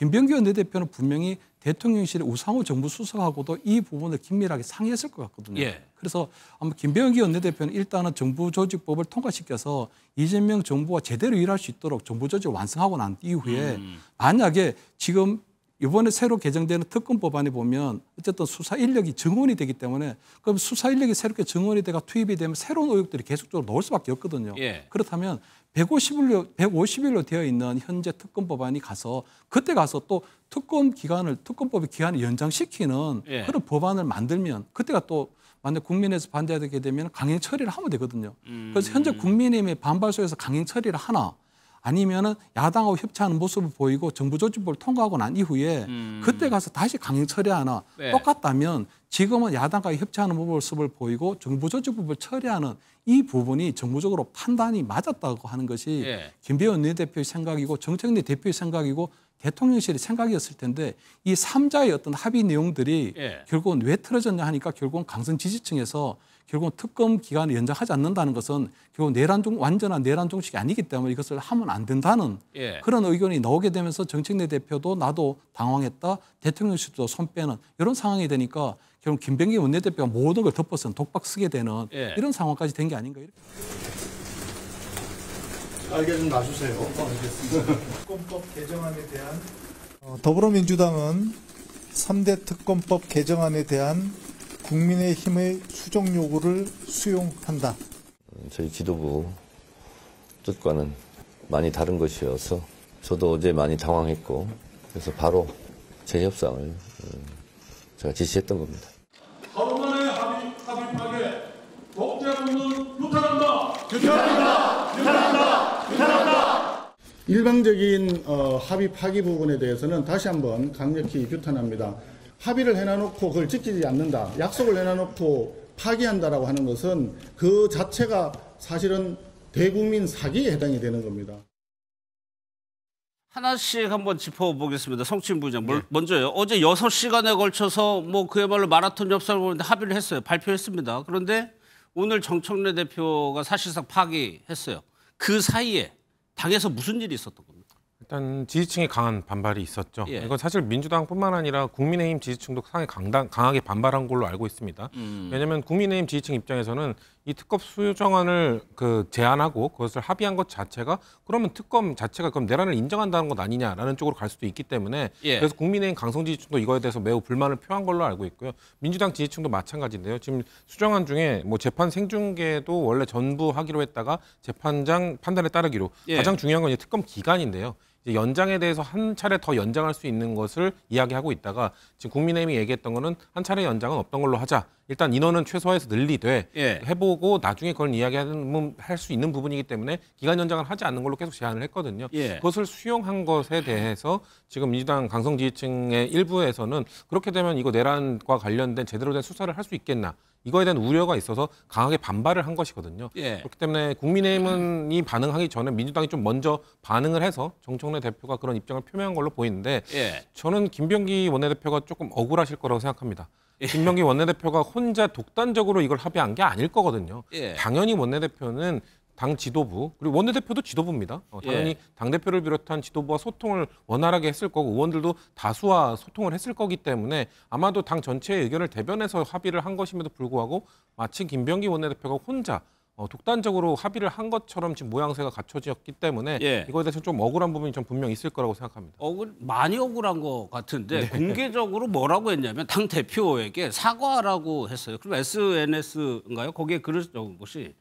김병기 원내대표는 분명히 대통령실의 우상호 정부수석하고도 이 부분을 긴밀하게 상의했을 것 같거든요. 예. 그래서 아마 김병기 원내대표는 일단은 정부조직법을 통과시켜서 이재명 정부가 제대로 일할 수 있도록 정부조직을 완성하고 난 이후에 만약에 지금 이번에 새로 개정되는 특검법안에 보면 어쨌든 수사 인력이 증원이 되기 때문에 그럼 수사 인력이 새롭게 증원이 돼가 투입이 되면 새로운 의혹들이 계속적으로 나올 수밖에 없거든요. 예. 그렇다면 150일로 되어 있는 현재 특검법안이 가서 그때 가서 또 특검법의 기한을 연장시키는 예. 그런 법안을 만들면 그때가 또 만약 국민에서 반대하게 되면 강행 처리를 하면 되거든요. 그래서 현재 국민의힘의 반발 속에서 강행 처리를 하나 아니면은 야당하고 협치하는 모습을 보이고 정부조직법을 통과하고 난 이후에 그때 가서 다시 강행 처리하나 네. 똑같다면 지금은 야당과 협치하는 모습을 보이고 정부조직법을 처리하는 이 부분이 정부적으로 판단이 맞았다고 하는 것이 예. 김병기 원내대표의 생각이고 정청래 대표의 생각이고 대통령실의 생각이었을 텐데 이 3자의 어떤 합의 내용들이 예. 결국은 왜 틀어졌냐 하니까 결국은 강성 지지층에서 결국은 특검 기간을 연장하지 않는다는 것은 결국 완전한 내란 종식이 아니기 때문에 이것을 하면 안 된다는 예. 그런 의견이 나오게 되면서 정책내 대표도 나도 당황했다. 대통령실도 손 빼는 이런 상황이 되니까 결국 김병기 원내대표가 모든 걸 덮어서 독박 쓰게 되는 예. 이런 상황까지 된 게 아닌가. 이렇게. 알게 좀 놔주세요. 알겠습니다. 특검법 개정안에 대한 더불어민주당은 3대 특검법 개정안에 대한 국민의힘의 수정 요구를 수용한다. 저희 지도부 뜻과는 많이 다른 것이어서 저도 어제 많이 당황했고 그래서 바로 재협상을 제가 지시했던 겁니다. 하루 만에 합의하게 독재군은 규탄한다. 규탄한다. 규탄한다. 규탄한다. 일방적인 합의 파기 부분에 대해서는 다시 한번 강력히 규탄합니다. 합의를 해놔놓고 그걸 지키지 않는다. 약속을 해놔놓고 파기한다라고 하는 것은 그 자체가 사실은 대국민 사기에 해당이 되는 겁니다. 하나씩 한번 짚어보겠습니다. 성추인 부장. 먼저요. 어제 6시간에 걸쳐서 뭐 그야말로 마라톤 협상을 보는데 합의를 했어요. 발표했습니다. 그런데 오늘 정청래 대표가 사실상 파기했어요. 그 사이에 당에서 무슨 일이 있었던 겁니까? 일단 지지층의 강한 반발이 있었죠. 예. 이건 사실 민주당뿐만 아니라 국민의힘 지지층도 상당히 강하게 반발한 걸로 알고 있습니다. 왜냐하면 국민의힘 지지층 입장에서는 이 특검 수정안을 제안하고 그것을 합의한 것 자체가 그러면 특검 자체가 그럼 내란을 인정한다는 것 아니냐라는 쪽으로 갈 수도 있기 때문에 예. 그래서 국민의힘 강성 지지층도 이거에 대해서 매우 불만을 표한 걸로 알고 있고요. 민주당 지지층도 마찬가지인데요. 지금 수정안 중에 뭐 재판 생중계도 원래 전부 하기로 했다가 재판장 판단에 따르기로 예. 가장 중요한 건 이제 특검 기간인데요. 이제 연장에 대해서 한 차례 더 연장할 수 있는 것을 이야기하고 있다가 지금 국민의힘이 얘기했던 거는 한 차례 연장은 없던 걸로 하자. 일단 인원은 최소화해서 늘리되 예. 해보고 나중에 그걸 이야기하는 할 수 있는 부분이기 때문에 기간 연장을 하지 않는 걸로 계속 제안을 했거든요. 예. 그것을 수용한 것에 대해서 지금 민주당 강성 지지층의 일부에서는 그렇게 되면 이거 내란과 관련된 제대로 된 수사를 할 수 있겠나. 이거에 대한 우려가 있어서 강하게 반발을 한 것이거든요. 예. 그렇기 때문에 국민의힘은 이 반응하기 전에 민주당이 좀 먼저 반응을 해서 정청래 대표가 그런 입장을 표명한 걸로 보이는데 예. 저는 김병기 원내대표가 조금 억울하실 거라고 생각합니다. 김병기 원내대표가 혼자 독단적으로 이걸 합의한 게 아닐 거거든요. 예. 당연히 원내대표는 당 지도부 그리고 원내대표도 지도부입니다. 당연히 예. 당대표를 비롯한 지도부와 소통을 원활하게 했을 거고 의원들도 다수와 소통을 했을 거기 때문에 아마도 당 전체의 의견을 대변해서 합의를 한 것임에도 불구하고 마치 김병기 원내대표가 혼자 독단적으로 합의를 한 것처럼 지금 모양새가 갖춰졌기 때문에 예. 이거에 대해서 좀 억울한 부분이 좀 분명 있을 거라고 생각합니다. 많이 억울한 것 같은데 공개적으로 뭐라고 했냐면 당 대표에게 사과하라고 했어요. 그럼 SNS인가요? 거기에 글을 적은 것이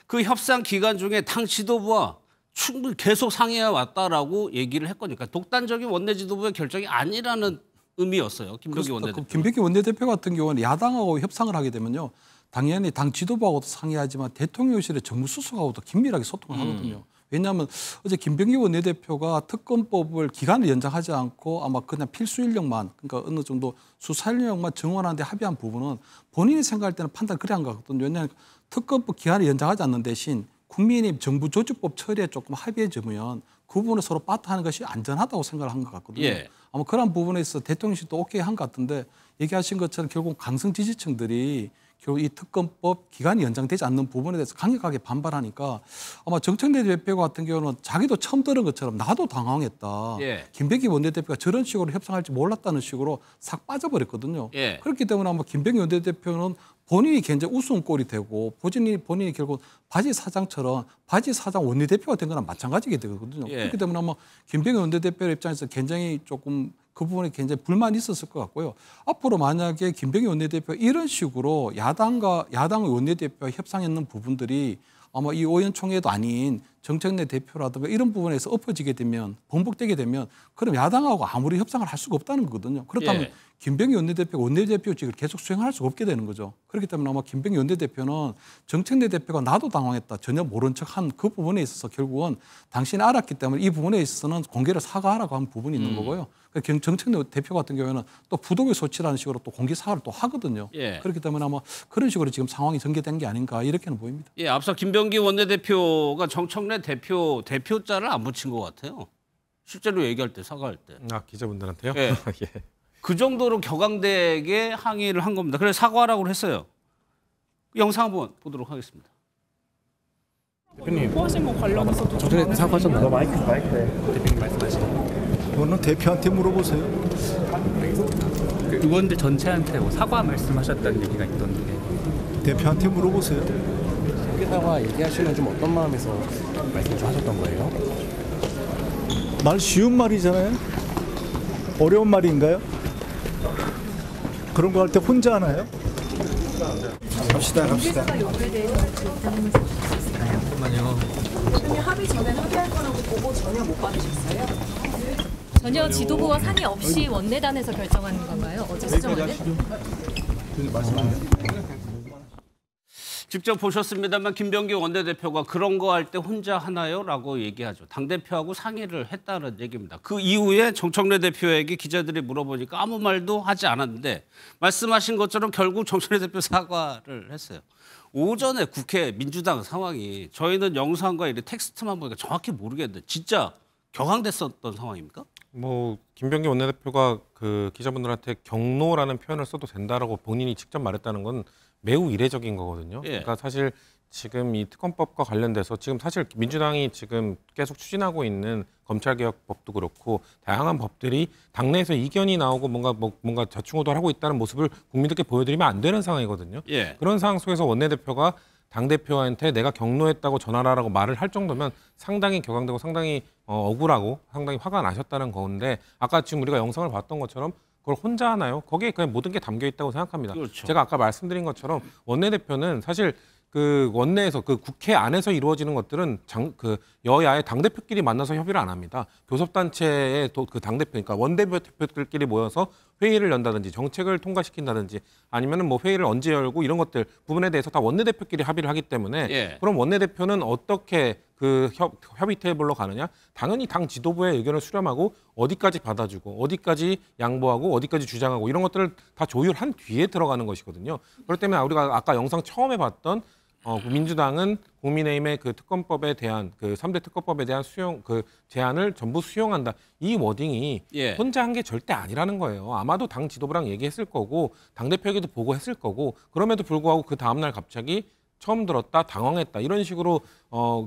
그 협상 기간 중에 당 지도부와 충분히 계속 상의해 왔다라고 얘기를 했거니까 독단적인 원내 지도부의 결정이 아니라는 의미였어요. 김병기 원내대표. 김병기 원내대표 같은 경우는 야당하고 협상을 하게 되면요. 당연히 당 지도부하고도 상의하지만 대통령실의 정무수석하고도 긴밀하게 소통을 하거든요. 왜냐하면 어제 김병기 원내대표가 특검법을 기간을 연장하지 않고 아마 그냥 필수 인력만 그러니까 어느 정도 수사 인력만 증원하는 데 합의한 부분은 본인이 생각할 때는 판단 그래 한 것 같거든요. 왜냐하면 특검법 기간을 연장하지 않는 대신 국민의힘 정부 조직법 처리에 조금 합의해주면 그 부분을 서로 빠트하는 것이 안전하다고 생각을 한 것 같거든요. 예. 아마 그런 부분에서 대통령실도 오케이 한 것 같은데 얘기하신 것처럼 결국 강성 지지층들이 결국 이 특검법 기간이 연장되지 않는 부분에 대해서 강력하게 반발하니까 아마 정청래 대표 같은 경우는 자기도 처음 들은 것처럼 나도 당황했다. 예. 김병기 원내대표가 저런 식으로 협상할지 몰랐다는 식으로 싹 빠져버렸거든요. 예. 그렇기 때문에 아마 김병기 원내대표는 본인이 굉장히 웃음꼴이 되고 본인이 결국 바지 사장처럼 바지 사장 원내대표가 된 거랑 마찬가지게 되거든요. 예. 그렇기 때문에 아마 김병기 원내대표 입장에서 굉장히 조금 그 부분에 굉장히 불만이 있었을 것 같고요. 앞으로 만약에 김병기 원내대표 이런 식으로 야당의 원내대표와 협상했는 부분들이 아마 이 오연총회도 아닌 정청래 대표라든가 이런 부분에서 엎어지게 되면 번복되게 되면 그럼 야당하고 아무리 협상을 할 수가 없다는 거거든요. 그렇다면 예. 김병기 원내대표가 원내대표직을 계속 수행할 수가 없게 되는 거죠. 그렇기 때문에 아마 김병기 원내대표는 정청래 대표가 나도 당황했다. 전혀 모른 척한 그 부분에 있어서 결국은 당신이 알았기 때문에 이 부분에 있어서는 공개를 사과하라고 한 부분이 있는 거고요. 그러니까 정청래 대표 같은 경우에는 또 부도의 소치라는 식으로 또 공개 사과를 또 하거든요. 예. 그렇기 때문에 아마 그런 식으로 지금 상황이 전개된 게 아닌가 이렇게는 보입니다. 예, 앞서 김병기 원내대표가 정청래 대표자를 안 붙인 것 같아요. 실제로 얘기할 때 사과할 때. 기자분들한테요? 예. 예. 그 정도로 격앙되게 항의를 한 겁니다. 그래서 사과라고 했어요. 영상 한번 보도록 하겠습니다. 포하신 거 관련해서도 정청래 사과하셨나요? 마이크에 대표님 말씀하시는. 그거는 대표한테 물어보세요. 그 의원들 전체한테 뭐 사과 말씀하셨다는 얘기가 있던데. 대표한테 물어보세요. 국회 사과 얘기하시면 좀 어떤 마음에서 말씀 좀 하셨던 거예요? 말 쉬운 말이잖아요. 어려운 말인가요? 그런 거 할 때 혼자 하나요? 갑시다. 요구에 대해서 답변을 주셨을까요? 잠깐만요. 대통령 합의 전에 합의할 거라고 보고 전혀 못 받으셨어요? 전혀 지도부와 상의 없이 원내단에서 결정하는 건가요? 어제 수정안은? 직접 보셨습니다만 김병기 원내대표가 그런 거 할 때 혼자 하나요? 라고 얘기하죠. 당대표하고 상의를 했다는 얘기입니다. 그 이후에 정청래 대표에게 기자들이 물어보니까 아무 말도 하지 않았는데 말씀하신 것처럼 결국 정청래 대표 사과를 했어요. 오전에 국회 민주당 상황이 저희는 영상과 이 텍스트만 보니까 정확히 모르겠는데 진짜 격앙됐었던 상황입니까? 김병기 원내대표가 그 기자분들한테 경로라는 표현을 써도 된다라고 본인이 직접 말했다는 건 매우 이례적인 거거든요. 예. 그러니까 사실 지금 이 특검법과 관련돼서 지금 사실 민주당이 지금 계속 추진하고 있는 검찰개혁법도 그렇고 다양한 법들이 당내에서 이견이 나오고 뭔가 좌충우돌 하고 있다는 모습을 국민들께 보여드리면 안 되는 상황이거든요. 예. 그런 상황 속에서 원내대표가 당대표한테 내가 경로했다고 전하라라고 말을 할 정도면 상당히 격앙되고 상당히 억울하고 상당히 화가 나셨다는 건데 아까 지금 우리가 영상을 봤던 것처럼 그걸 혼자 하나요? 거기에 그냥 모든 게 담겨 있다고 생각합니다. 그렇죠. 제가 아까 말씀드린 것처럼 원내대표는 사실 그 원내에서 그 국회 안에서 이루어지는 것들은 그 여야의 당대표끼리 만나서 협의를 안 합니다. 교섭단체의 그 당대표, 그러니까 원내대표들끼리 모여서 회의를 연다든지 정책을 통과시킨다든지 아니면은 뭐 회의를 언제 열고 이런 것들 부분에 대해서 다 원내대표끼리 합의를 하기 때문에 예. 그럼 원내대표는 어떻게 그 협의 테이블로 가느냐? 당연히 당 지도부의 의견을 수렴하고 어디까지 받아주고 어디까지 양보하고 어디까지 주장하고 이런 것들을 다 조율한 뒤에 들어가는 것이거든요. 그렇기 때문에 우리가 아까 영상 처음에 봤던 민주당은 국민의힘의 그 특검법에 대한 그 3대 특검법에 대한 제안을 전부 수용한다. 이 워딩이 예. 혼자 한 게 절대 아니라는 거예요. 아마도 당 지도부랑 얘기했을 거고 당대표에게도 보고했을 거고 그럼에도 불구하고 그 다음날 갑자기 처음 들었다, 당황했다 이런 식으로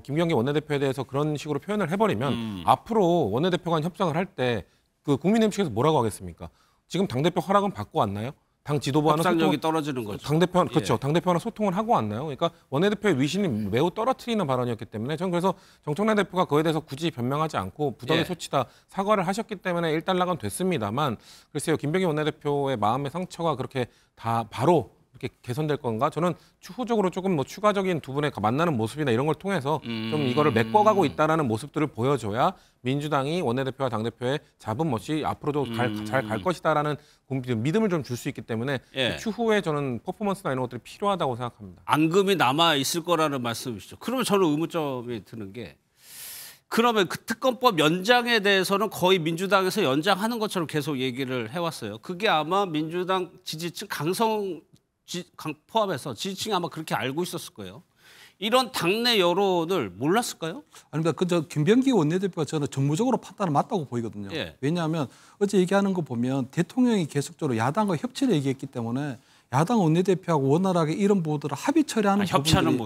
김병기 원내대표에 대해서 그런 식으로 표현을 해버리면 앞으로 원내대표가 협상을 할 때 그 국민의힘 측에서 뭐라고 하겠습니까? 지금 당대표 허락은 받고 왔나요? 당 지도부와는 협상력이 떨어지는 거죠. 당대표 그렇죠. 예. 당대표와는 소통을 하고 왔나요? 그러니까 원내대표의 위신이 매우 떨어뜨리는 발언이었기 때문에 저는 그래서 정청래 대표가 그에 대해서 굳이 변명하지 않고 부당의 예. 소치다 사과를 하셨기 때문에 일단락은 됐습니다만 글쎄요 김병기 원내대표의 마음의 상처가 그렇게 다 바로 이렇게 개선될 건가? 저는 추후적으로 조금 뭐 추가적인 두 분의 만나는 모습이나 이런 걸 통해서 좀 이거를 메꿔가고 있다라는 모습들을 보여줘야 민주당이 원내대표와 당대표의 잡음없이 앞으로도 잘 갈 것이다라는 믿음을 좀 줄 수 있기 때문에 예. 추후에 저는 퍼포먼스나 이런 것들이 필요하다고 생각합니다. 앙금이 남아 있을 거라는 말씀이시죠. 그러면 저는 의문점이 드는 게 그러면 그 특검법 연장에 대해서는 거의 민주당에서 연장하는 것처럼 계속 얘기를 해왔어요. 그게 아마 민주당 지지층 포함해서 지지층이 아마 그렇게 알고 있었을 거예요. 이런 당내 여론을 몰랐을까요? 아닙니다. 그저 김병기 원내대표가 저는 정무적으로 판단은 맞다고 보이거든요. 예. 왜냐하면 어제 얘기하는 거 보면 대통령이 계속적으로 야당과 협치를 얘기했기 때문에 야당 원내대표하고 원활하게 이런 부분들을 합의 처리하는 협치하는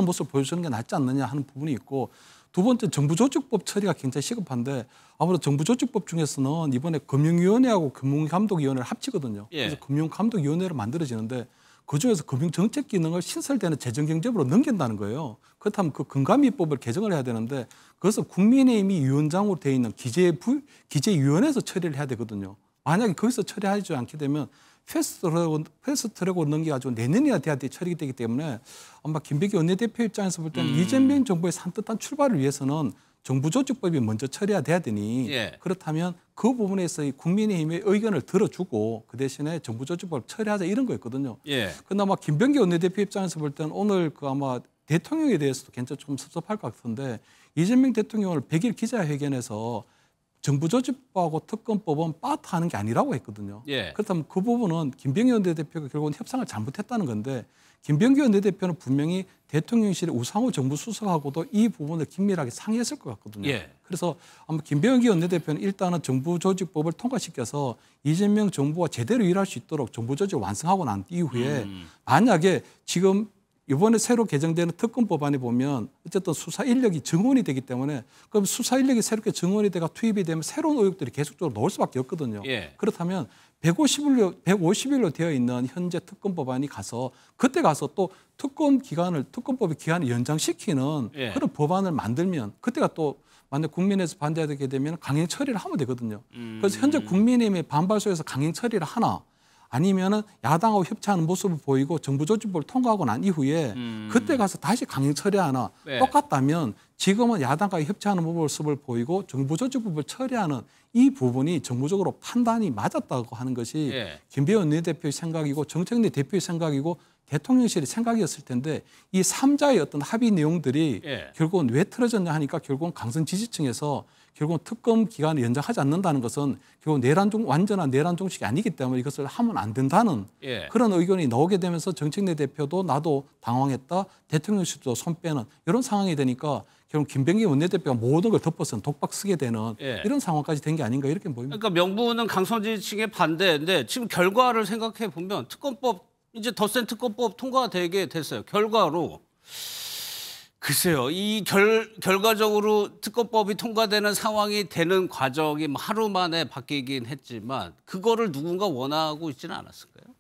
모습을 보여주는 게 낫지 않느냐 하는 부분이 있고 두 번째 정부조직법 처리가 굉장히 시급한데 아무래도 정부조직법 중에서는 이번에 금융위원회하고 금융감독위원회를 합치거든요. 예. 그래서 금융감독위원회로 만들어지는데 그중에서 금융정책 기능을 신설되는 재정경제부로 넘긴다는 거예요. 그렇다면 그 금감위법을 개정을 해야 되는데 그것을 국민의힘이 위원장으로 되어 있는 기재위원회에서 처리를 해야 되거든요. 만약에 거기서 처리하지 않게 되면 패스트트랙으로 넘겨가지고 내년이나 돼야 처리가 되기 때문에 아마 김병기 원내대표 입장에서 볼 때는 이재명 정부의 산뜻한 출발을 위해서는 정부조직법이 먼저 처리가 돼야 되니 예. 그렇다면 그 부분에서 국민의힘의 의견을 들어주고 그 대신에 정부조직법을 처리하자 이런 거였거든요. 예. 그나마 김병기 원내대표 입장에서 볼 때는 오늘 그 아마 대통령에 대해서도 괜찮 좀 섭섭할 것 같은데 이재명 대통령을 100일 기자회견에서 정부조직법하고 특검법은 빠트하는 게 아니라고 했거든요. 예. 그렇다면 그 부분은 김병기 원내대표가 결국은 협상을 잘못했다는 건데 김병기 원내대표는 분명히 대통령실의 우상호 정부수석하고도 이 부분을 긴밀하게 상의했을 것 같거든요. 예. 그래서 아마 김병기 원내대표는 일단은 정부조직법을 통과시켜서 이재명 정부가 제대로 일할 수 있도록 정부조직을 완성하고 난 이후에 만약에 지금 이번에 새로 개정되는 특검법안에 보면 어쨌든 수사 인력이 증원이 되기 때문에 그럼 수사 인력이 새롭게 증원이 돼가 투입이 되면 새로운 의혹들이 계속적으로 나올 수밖에 없거든요. 예. 그렇다면 150일로 되어 있는 현재 특검법안이 가서 그때 가서 또 특검법의 기한을 연장시키는 예. 그런 법안을 만들면 그때가 또 만약 국민에서 반대하게 되면 강행 처리를 하면 되거든요. 그래서 현재 국민의힘의 반발 속에서 강행 처리를 하나 아니면은 야당하고 협치하는 모습을 보이고 정부조직법을 통과하고 난 이후에 그때 가서 다시 강행 처리하나 네. 똑같다면 지금은 야당과 협치하는 모습을 보이고 정부조직법을 처리하는 이 부분이 정부적으로 판단이 맞았다고 하는 것이 예. 김병기 원내대표의 생각이고 정책위 대표의 생각이고 대통령실의 생각이었을 텐데 이 3자의 어떤 합의 내용들이 예. 결국은 왜 틀어졌냐 하니까 결국은 강성 지지층에서 결국은 특검 기간을 연장하지 않는다는 것은 결국 완전한 내란 종식이 아니기 때문에 이것을 하면 안 된다는 예. 그런 의견이 나오게 되면서 정책내 대표도 나도 당황했다. 대통령실도 손 빼는 이런 상황이 되니까 결국 김병기 원내대표가 모든 걸 덮어서 독박 쓰게 되는 예. 이런 상황까지 된 게 아닌가 이렇게 보입니다. 그러니까 명분은 강성지지층의 반대인데 지금 결과를 생각해 보면 특검법 이제 더 센 특검법 통과되게 됐어요. 결과로 글쎄요. 이 결과적으로 특검법이 통과되는 상황이 되는 과정이 하루 만에 바뀌긴 했지만 그거를 누군가 원하고 있지는 않았을까요?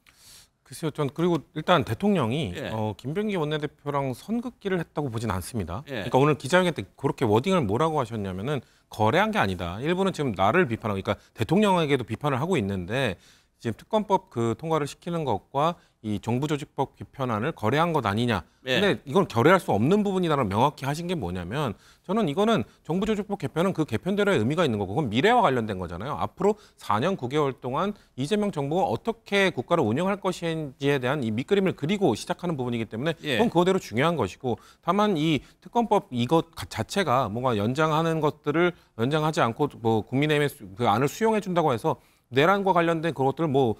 글쎄요. 전 그리고 일단 대통령이 예. 김병기 원내대표랑 선긋기를 했다고 보진 않습니다. 예. 그러니까 오늘 기자회견 때 그렇게 워딩을 뭐라고 하셨냐면은 거래한 게 아니다. 일부는 지금 나를 비판하고 그러니까 대통령에게도 비판을 하고 있는데 지금 특검법 그 통과를 시키는 것과 이 정부조직법 개편안을 거래한 것 아니냐. 예. 근데 이건 거래할 수 없는 부분이라는 명확히 하신 게 뭐냐면 저는 이거는 정부조직법 개편은 그 개편대로의 의미가 있는 거고 그건 미래와 관련된 거잖아요. 앞으로 4년 9개월 동안 이재명 정부가 어떻게 국가를 운영할 것인지에 대한 이 밑그림을 그리고 시작하는 부분이기 때문에 그건 그거대로 중요한 것이고 다만 이 특검법 이것 자체가 뭔가 연장하는 것들을 연장하지 않고 뭐 국민의힘의 그 안을 수용해 준다고 해서 내란과 관련된 그것들을 뭐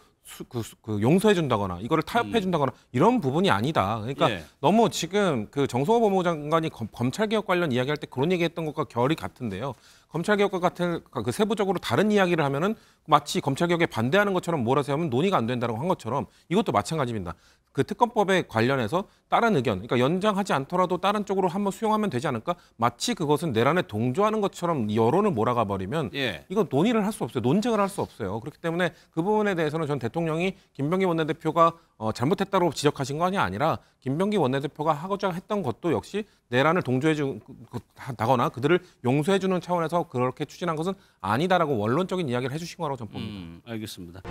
용서해 준다거나 이거를 타협해 준다거나 이런 부분이 아니다. 그러니까 예. 너무 지금 그 정성호 법무부 장관이 검찰개혁 관련 이야기할 때 그런 얘기했던 것과 결이 같은데요. 검찰개혁과 같은 그 세부적으로 다른 이야기를 하면은 마치 검찰개혁에 반대하는 것처럼 몰아서 하면 논의가 안 된다고 한 것처럼 이것도 마찬가지입니다. 그 특검법에 관련해서 다른 의견, 그러니까 연장하지 않더라도 다른 쪽으로 한번 수용하면 되지 않을까? 마치 그것은 내란에 동조하는 것처럼 여론을 몰아가 버리면 예. 이거 논의를 할 수 없어요. 논쟁을 할 수 없어요. 그렇기 때문에 그 부분에 대해서는 전 대통령이 김병기 원내대표가 잘못했다고 지적하신 것이 아니라 김병기 원내대표가 하고자 했던 것도 역시 내란을 동조해 주다거나 그들을 용서해 주는 차원에서 그렇게 추진한 것은 아니다라고 원론적인 이야기를 해주신 거라고 저는 봅니다. 알겠습니다.